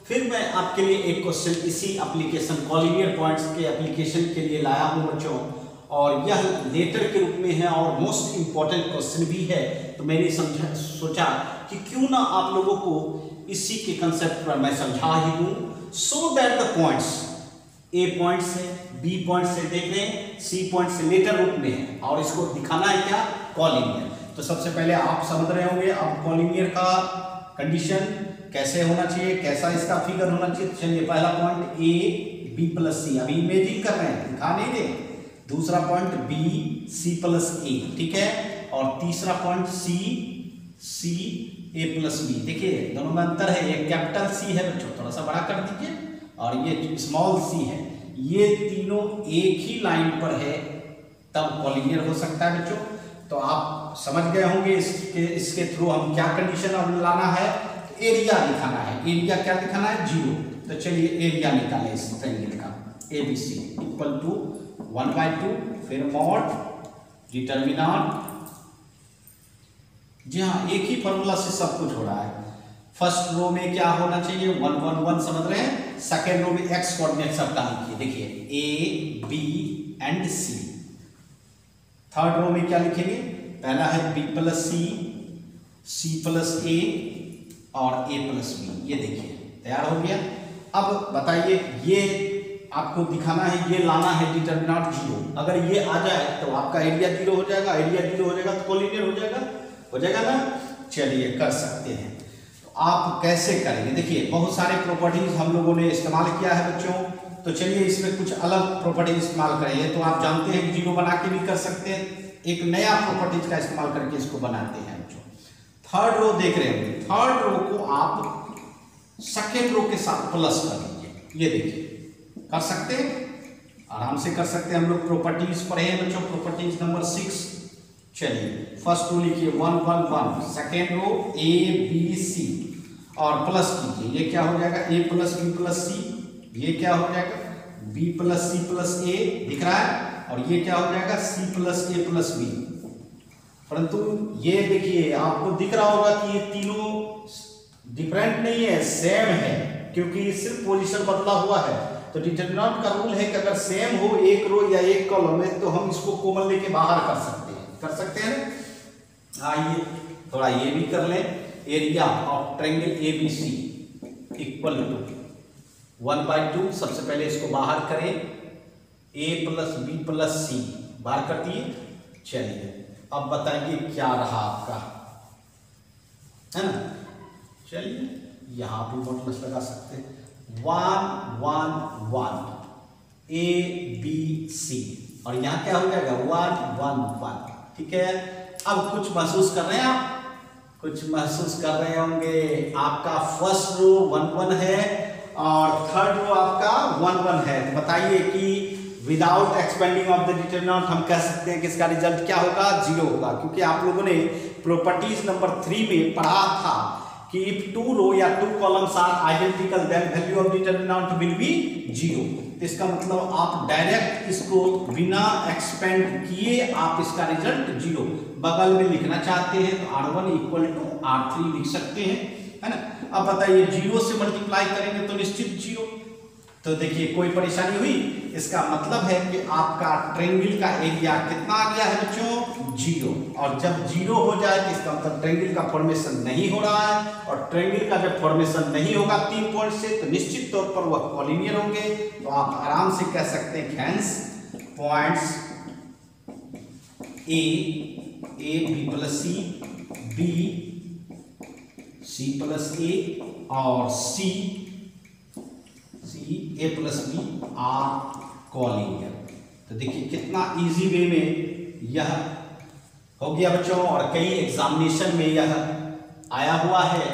फिर मैं आपके लिए एक क्वेश्चन इसी एप्लीकेशन कॉलिनियर पॉइंट्स के एप्लीकेशन के लिए लाया हूं बच्चों, और यह लेटर के रूप में है और मोस्ट इंपॉर्टेंट क्वेश्चन भी है। तो मैंने सोचा कि क्यों ना आप लोगों को इसी के कंसेप्ट पर मैं समझा ही दूं, so that the points A point से बी पॉइंट से देख रहे हैं, सी पॉइंट से लेटर रूप में है और इसको दिखाना है क्या कॉलिनियर। तो सबसे पहले आप समझ रहे होंगे अब कॉलिनियर का कंडीशन कैसे होना चाहिए, कैसा इसका फिगर होना चाहिए। चलिए पहला पॉइंट ए बी प्लस सी, अभी इमेजिन कर रहे हैं, दिखा नहीं दे। दूसरा पॉइंट बी सी प्लस ए, ठीक है, और तीसरा पॉइंट सी सी ए प्लस बी। देखिए दोनों में अंतर है, ये कैपिटल सी है बच्चों, थोड़ा सा बड़ा कर दीजिए, और ये स्मॉल सी है। ये तीनों एक ही लाइन पर है तब कॉलिनियर हो सकता है बच्चों। तो आप समझ गए होंगे इसके थ्रू हम क्या कंडीशन अब लाना है, एरिया दिखाना है। एरिया क्या दिखाना है 0। तो चलिए एरिया निकालें इस ट्रायंगल का ABC इक्वल टू 1/2, फिर मॉड डिटरमिनेंट। जी हाँ, एक ही फॉर्मूला से सब कुछ हो रहा है। फर्स्ट रो में क्या होना चाहिए 1 1 1, समझ रहे हैं। सेकेंड रो में एक्स कोऑर्डिनेट सबका लिखिए, देखिए A B and C। Third row में क्या लिखेंगे, पहला है B plus C, C plus A और A प्लस B। ये देखिए तैयार हो गया। अब बताइए ये आपको दिखाना है, ये लाना है डिटरमिनेंट 0। अगर ये आ जाए तो आपका एरिया 0 हो जाएगा, एरिया 0 हो जाएगा तो कॉलिनियर हो जाएगा ना। चलिए कर सकते हैं। तो आप कैसे करेंगे, देखिए बहुत सारे प्रॉपर्टीज हम लोगों ने इस्तेमाल किया है बच्चों। तो चलिए इसमें कुछ अलग प्रॉपर्टीज इस्तेमाल करेंगे। तो आप जानते हैं कि 0 बना के भी कर सकते हैं, एक नया प्रॉपर्टीज का इस्तेमाल करके इसको बनाते हैं बच्चों। थर्ड रो देख रहे होंगे, थर्ड रो को आप सेकेंड रो के साथ प्लस कर लीजिए। ये देखिए कर सकते हैं, आराम से कर सकते हैं। हम लोग प्रॉपर्टीज पढ़े हैं बच्चों, प्रॉपर्टीज नंबर 6। चलिए फर्स्ट रो लिखिए 1 1 1, second row A B C और प्लस कीजिए। ये क्या हो जाएगा A plus B plus C, ये क्या हो जाएगा B plus C plus A, दिख रहा है, और ये क्या हो जाएगा C plus A plus B। परंतु ये देखिए आपको दिख रहा होगा कि ये तीनों डिफरेंट नहीं है, सेम है, क्योंकि सिर्फ पोजीशन बदला हुआ है। तो डिटरमिनेंट का रूल है कि अगर सेम हो एक रो या एक कॉलम में तो हम इसको कॉमन लेके बाहर कर सकते हैं ना। आइए थोड़ा ये भी कर लें। Area of triangle ABC equal to 1/2। सबसे पहले इसको बाहर करें, A + B + C बाहर कर दिए। चलिए अब बताइए क्या रहा आपका, है ना। चलिए यहां भी मॉडुलस लगा सकते हैं। 1 1 1 ABC और यहां क्या हो जाएगा 1 1 1। ठीक है, अब कुछ महसूस कर रहे हैं आप, कुछ महसूस कर रहे होंगे। आपका फर्स्ट रो 1 1 है और थर्ड रो आपका 1 1 है। तो बताइए कि without expanding of the determinant हम कह सकते हैं कि इसका रिजल्ट क्या होगा, 0 होगा। क्योंकि आप लोगों ने प्रॉपर्टीज नंबर 3 में पढ़ा था कि इफ 2 रो या 2 columns are identical then value of determinant will be 0। तो इसका मतलब आप डायरेक्ट इसको बिना एक्सपेंड किए आप इसका रिजल्ट 0 बगल में लिखना चाहते हैं तो R1 = R3 लिख सकते हैं, है ना। अब बताइए 0 से मल्टीप्लाई करेंगे तो निश्चित 0। तो देखिए कोई परेशानी हुई, इसका मतलब है कि आपका ट्रायंगल का एरिया कितना आ गया है बच्चों, 0। और जब 0 हो जाए तो इसका मतलब ट्रायंगल का फॉर्मेशन नहीं हो रहा है। और ट्रायंगल का जब फॉर्मेशन नहीं होगा 3 पॉइंट से तो निश्चित तौर पर वह कॉलिनियर होंगे। तो आप आराम से कह सकते हैं hence points A B + C B C + A और C A + B are collinear. तो देखिए कितना इजी वे में यह हो गया बच्चों, और कई एग्जामिनेशन में यह आया हुआ है।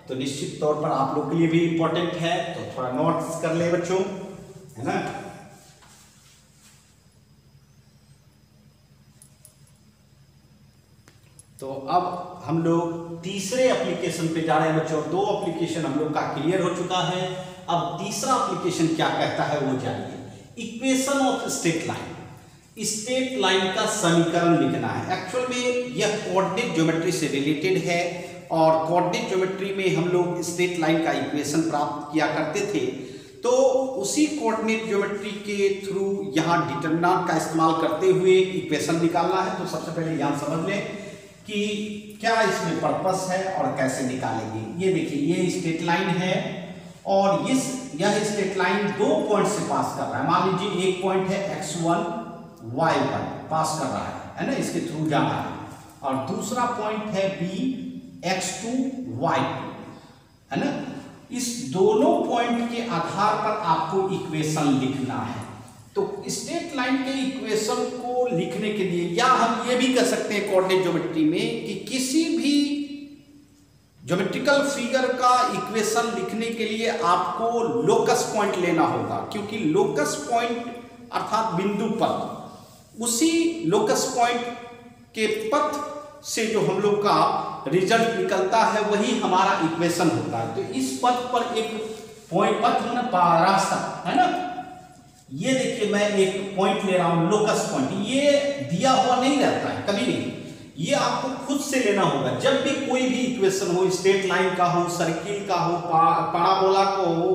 तो निश्चित तौर पर आप लोग के लिए भी इंपॉर्टेंट है, तो थोड़ा नोट्स कर ले बच्चों, है ना। तो अब हम लोग तीसरे एप्लीकेशन पे जा रहे हैं बच्चों। 2 एप्लीकेशन हम लोग का क्लियर हो चुका है। अब तीसरा एप्लीकेशन क्या कहता है वो जानिए। Equation of straight line, straight line का समीकरण लिखना है। एक्चुअल में यह कोऑर्डिनेट ज्योमेट्री से रिलेटेड है और कोऑर्डिनेट ज्योमेट्री में हम लोग स्ट्रेट लाइन का इक्वेशन प्राप्त किया करते थे। तो उसी कोऑर्डिनेट ज्योमेट्री के थ्रू यहाँ डिटरमिनेंट का इस्तेमाल करते हुए इक्वेशन निकालना है। तो सबसे पहले यहाँ समझ लें कि क्या इसमें पर्पस है और कैसे निकालेंगे। ये देखिए ये स्ट्रेट लाइन है और यह स्ट्रेट लाइन 2 पॉइंट से पास कर रहा है। मान लीजिए एक पॉइंट है x1 y1 पास कर रहा है ना, इसके थ्रू जा रहा है। और दूसरा पॉइंट है b x2 y2, है ना। इस दोनों पॉइंट के आधार पर आपको इक्वेशन लिखना है। तो स्ट्रेट लाइन के इक्वेशन को लिखने के लिए, या हम ये भी कह सकते हैं कोऑर्डिनेट ज्योमेट्री में कि किसी भी ज्योमेट्रिकल फिगर का इक्वेशन लिखने के लिए आपको लोकस पॉइंट लेना होगा। क्योंकि लोकस पॉइंट अर्थात बिंदु पथ, उसी लोकस पॉइंट के पथ से जो हम लोग का रिजल्ट निकलता है वही हमारा इक्वेशन होता है। तो इस पथ पर एक पॉइंट पथ होना रास्ता, है ना। ये देखिए मैं एक पॉइंट ले रहा हूं लोकस पॉइंट, ये दिया हुआ नहीं रहता है कभी नहीं, ये आपको खुद से लेना होगा। जब भी कोई भी इक्वेशन हो, स्ट्रेट लाइन का हो, सर्किल का हो, पैराबोला का हो,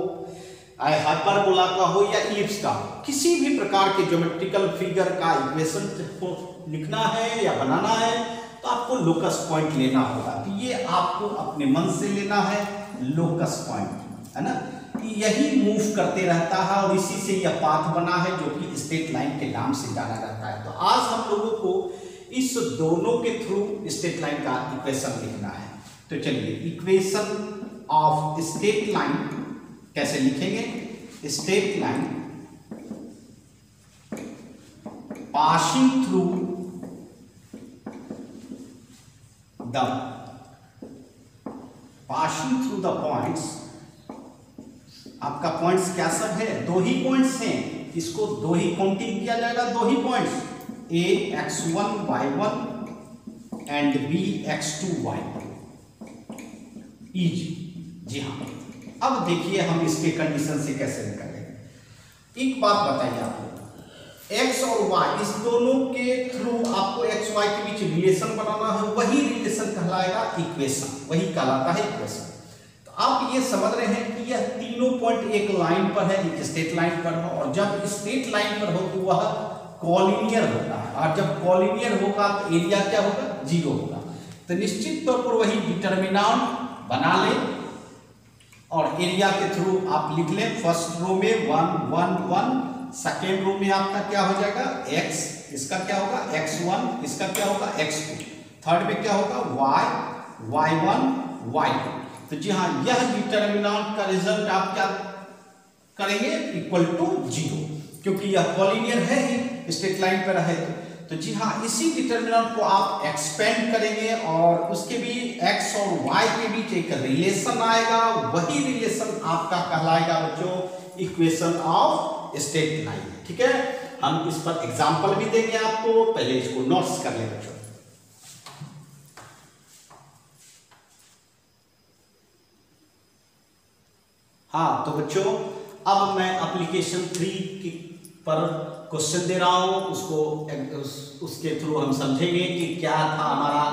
हाइपरबोला का हो या इलिप्स का हो, किसी भी प्रकार के ज्योमेट्रिकल फिगर का इक्वेशन को लिखना है या बनाना है तो आपको लोकस पॉइंट लेना होगा। तो ये आपको अपने मन से लेना है लोकस पॉइंट, है ना। यही मूव करते रहता है और इसी से यह पाथ बना है जो कि स्ट्रेट लाइन के नाम से जाना जाता है। तो आज हम लोगों को इस दोनों के थ्रू स्ट्रेट लाइन का इक्वेशन लिखना है। तो चलिए इक्वेशन ऑफ स्ट्रेट लाइन कैसे लिखेंगे। Straight line passing through the points. आपका पॉइंट्स क्या सब है, 2 ही पॉइंट्स हैं, इसको 2 ही काउंटिंग किया जाएगा, 2 ही points a x1 y1 and b x2 y2 easy. जी हाँ, अब देखिए हम इसके कंडीशन से कैसे निकलेंगे। एक बात बताइए आप लोग, x और y इस दोनों के थ्रू आपको x y के बीच रिलेशन बनाना है, वही रिलेशन कहलाएगा इक्वेशन, वही कहलाता है इक्वेशन। तो आप ये समझ रहे हैं कि यह तीनों पॉइंट एक लाइन पर है, एक स्ट्रेट लाइन पर हो, और जब स्ट्रेट लाइन पर हो तो वह कॉलिनियर होता है, और जब कॉलिनियर होगा तो एरिया क्या होगा, 0 होगा। तो निश्चित तौर पर वही डिटर्मिनेंट बना ले और एरिया के थ्रू आप लिख लें। फर्स्ट रो में 1 1 1, सेकेंड रो में आपका क्या हो जाएगा x, इसका क्या होगा x1, इसका क्या होगा x2, थर्ड में क्या होगा y, y1, y2। तो जी हाँ, यह डिटर्मिनेंट का रिजल्ट आप क्या करेंगे, इक्वल टू 0, क्योंकि यह कॉलिनियर है ही, स्ट्रेट लाइन पर है। तो जी हाँ, इसी डिटर्मिनेंट को आप एक्सपेंड करेंगे और उसके भी x और y के बीच एक रिलेशन आएगा, वही रिलेशन आपका कहलाएगा बच्चों इक्वेशन ऑफ स्ट्रेट लाइन। ठीक है, हम इस पर एग्जांपल भी देंगे आपको, पहले इसको नोट्स कर ले बच्चों। हाँ, तो बच्चों अब मैं एप्लीकेशन 3 पर क्वेश्चन दे रहा हूं, उसके थ्रू हम समझेंगे कि क्या था हमारा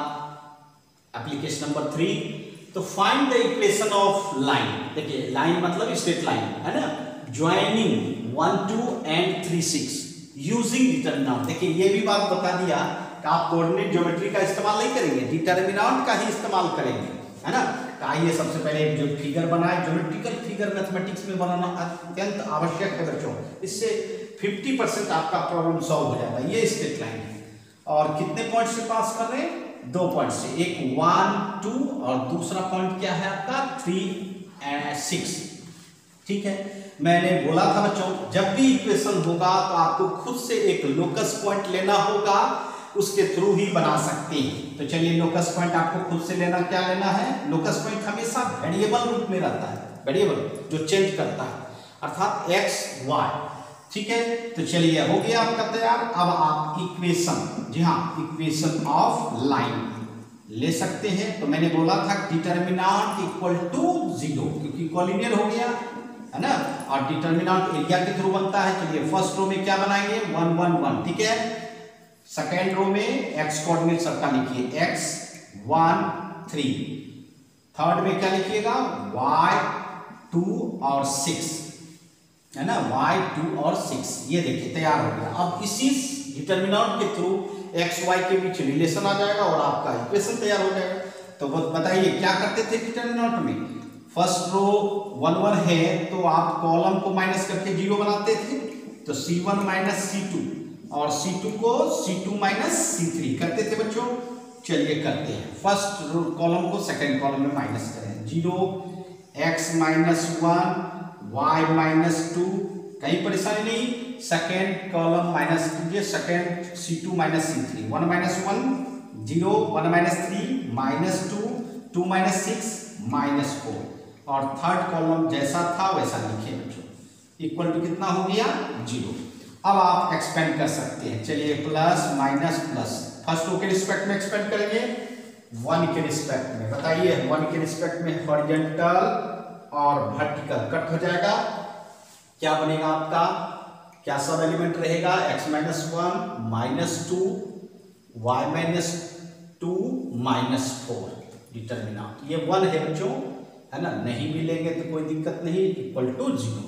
एप्लीकेशन नंबर 3। तो find the equation of line. देखिए, लाइन मतलब स्ट्रेट लाइन है ना, ज्वाइनिंग 1 2 एंड 3 6 यूजिंग डिटर्मिनेंट। देखिए, ये भी बात बता दिया कि आप कोऑर्डिनेट ज्योमेट्री का इस्तेमाल नहीं करेंगे, डिटर्मिनेंट का ही इस्तेमाल करेंगे, है ना। आइए सबसे पहले जो फिगर बनाए, ज्योमेट्रिकल फिगर मैथमेटिक्स में बनाना अत्यंत आवश्यक है बच्चों, इससे 50% आपका प्रॉब्लम सॉल्व हो जाएगा। ये स्ट्रेट लाइन है और कितने पॉइंट से पास कर रहे हैं, 2 पॉइंट से, एक 1 2 और दूसरा पॉइंट क्या है आपका 3 and 6। ठीक है, मैंने बोला था बच्चों जब भी इक्वेशन होगा तो आपको खुद से एक लोकस पॉइंट लेना होगा, उसके थ्रू ही बना सकते हैं। तो चलिए, लोकस पॉइंट आपको खुद से लेना, क्या लेना है, लोकस पॉइंट हमेशा वेरिएबल रूप में रहता है, वेरिएबल जो चेंज करता है, अर्थात x y। ठीक है, तो चलिए हो गया आपका तैयार। अब आप इक्वेशन, जी हाँ, इक्वेशन ऑफ लाइन ले सकते हैं। तो मैंने बोला था डिटर्मिनेंट इक्वल टू 0, क्योंकि कॉलिनियर हो गया है ना, और डिटर्मिनेंट एरिया के थ्रू बनता है। चलिए, फर्स्ट रो में क्या बनाएंगे, 1 1 1। ठीक है, सेकेंड रो में x कोऑर्डिनेट सबका लिखिए, x 1 3, थर्ड में क्या लिखिएगा, y 2 और 6, है ना, y 2 और 6। ये देखिए तैयार हो गया। अब इसी डिटर्मिनेंट के थ्रू x y के बीच रिलेशन आ जाएगा और आपका इक्वेशन तैयार हो जाएगा। तो बताइए क्या करते थे डिटर्मिनेंट में, फर्स्ट रो 1 1 है तो आप कॉलम को माइनस करके 0 बनाते थे, तो c1 माइनस c2 और c2 को c2 माइनस c3 करते थे बच्चों। चलिए करते हैं, फर्स्ट कॉलम को सेकंड कॉलम में माइनस करें, 0 x माइनस 1 y माइनस 2, कहीं परेशानी नहीं, सेकंड कॉलम माइनस कीजिए, second c2 minus c3, 1 minus 1 0, 1 minus 3 minus 2, 2 minus 6 minus 4, और थर्ड कॉलम जैसा था वैसा लिखिए बच्चों, इक्वल टू कितना हो गया, 0। अब आप एक्सपेंड कर सकते हैं। चलिए, plus minus plus, first row के रिस्पेक्ट में एक्सपेंड करेंगे, 1 के रिस्पेक्ट में। बताइए, 1 के रिस्पेक्ट में हॉरिजॉन्टल और वर्टिकल कट हो जाएगा, क्या बनेगा आपका, क्या सब एलिमेंट रहेगा, x minus 1 minus 2 y minus 2 minus 4। Determinant ये 1 है बच्चों, है ना, नहीं मिलेंगे तो कोई दिक्कत नहीं, इक्वल टू 0।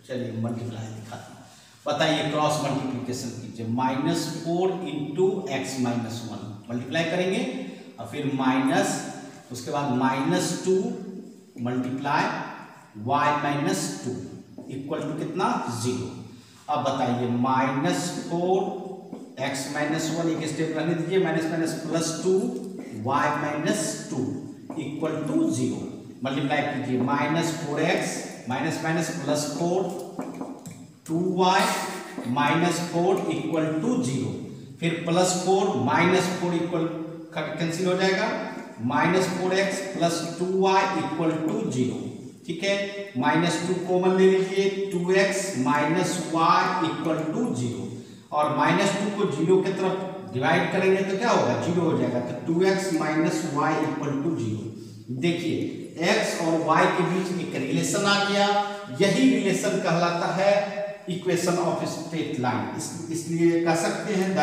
चलिए मल्टीप्लाई दिखाते हैं, बताइए, क्रॉस मल्टीप्लीकेशन कीजिए, -4 इंटू एक्स माइनस 1 मल्टीप्लाई करेंगे और फिर माइनस, उसके बाद -2 multiply y minus 2 equal to कितना, 0। अब बताइए, -4 x माइनस 1, एक स्टेप रहने दीजिए, minus minus +2 y minus 2 equal to 0। Multiply कीजिए, -4x minus minus +4 2y minus 4 equal to 0, फिर +4 -4 इक्वल कैंसिल हो जाएगा, -4x plus 2y equal to 0। ठीक है, -2 कॉमन ले लीजिए, 2x minus y equal to 0, और -2 को 0 की तरफ डिवाइड करेंगे तो क्या होगा, 0 हो जाएगा, तो 2x minus y equal to 0। देखिए, x और y के बीच एक रिलेशन आ गया, यही रिलेशन कहलाता है इक्वेशन ऑफ स्ट्रेट लाइन। इसलिए कह सकते हैं the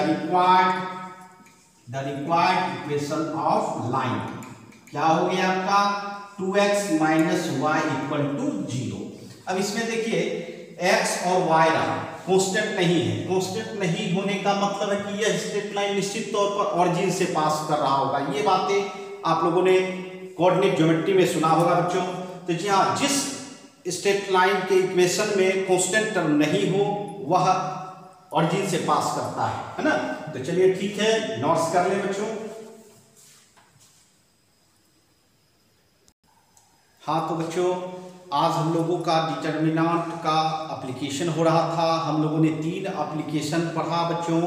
required equation of line. क्या हो गया आपका, 2x minus Y equal to 0। अब इसमें देखिए x और y रहा, कांस्टेंट नहीं है। कांस्टेंट नहीं होने का मतलब है कि यह स्ट्रेट लाइन निश्चित तौर पर ऑरिजिन से पास कर रहा होगा। ये बातें आप लोगों ने कोऑर्डिनेट ज्योमेट्री में सुना होगा बच्चों। तो जी हाँ, जिस स्ट्रेट लाइन के इक्वेशन में कांस्टेंट टर्म नहीं हो वह ऑरिजिन से पास करता है ना। तो चलिए ठीक है, नोट्स कर लें बच्चों। हाँ तो बच्चों, आज हम लोगों का डिटर्मिनेंट का एप्लीकेशन हो रहा था। हम लोगों ने 3 एप्लीकेशन पढ़ा बच्चों,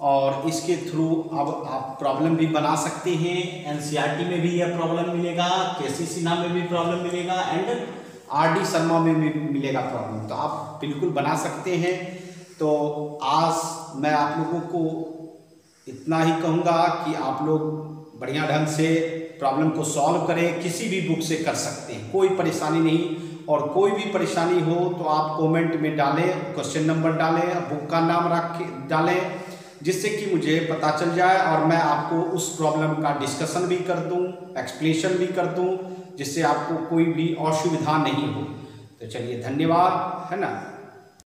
और इसके थ्रू अब आप प्रॉब्लम भी बना सकते हैं। एनसीईआरटी में भी यह प्रॉब्लम मिलेगा, केसी सिन्हा में भी प्रॉब्लम मिलेगा, एंड आरडी शर्मा में भी मिलेगा प्रॉब्लम। तो आप बिल्कुल बना सकते हैं। तो आज मैं आप लोगों को इतना ही कहूँगा कि आप लोग बढ़िया ढंग से प्रॉब्लम को सॉल्व करें। किसी भी बुक से कर सकते हैं, कोई परेशानी नहीं। और कोई भी परेशानी हो तो आप कमेंट में डालें, क्वेश्चन नंबर डालें, बुक का नाम डालें, जिससे कि मुझे पता चल जाए और मैं आपको उस प्रॉब्लम का डिस्कशन भी कर दूं, एक्सप्लेनेशन भी कर दूं, जिससे आपको कोई भी असुविधा नहीं हो। तो चलिए धन्यवाद, है ना।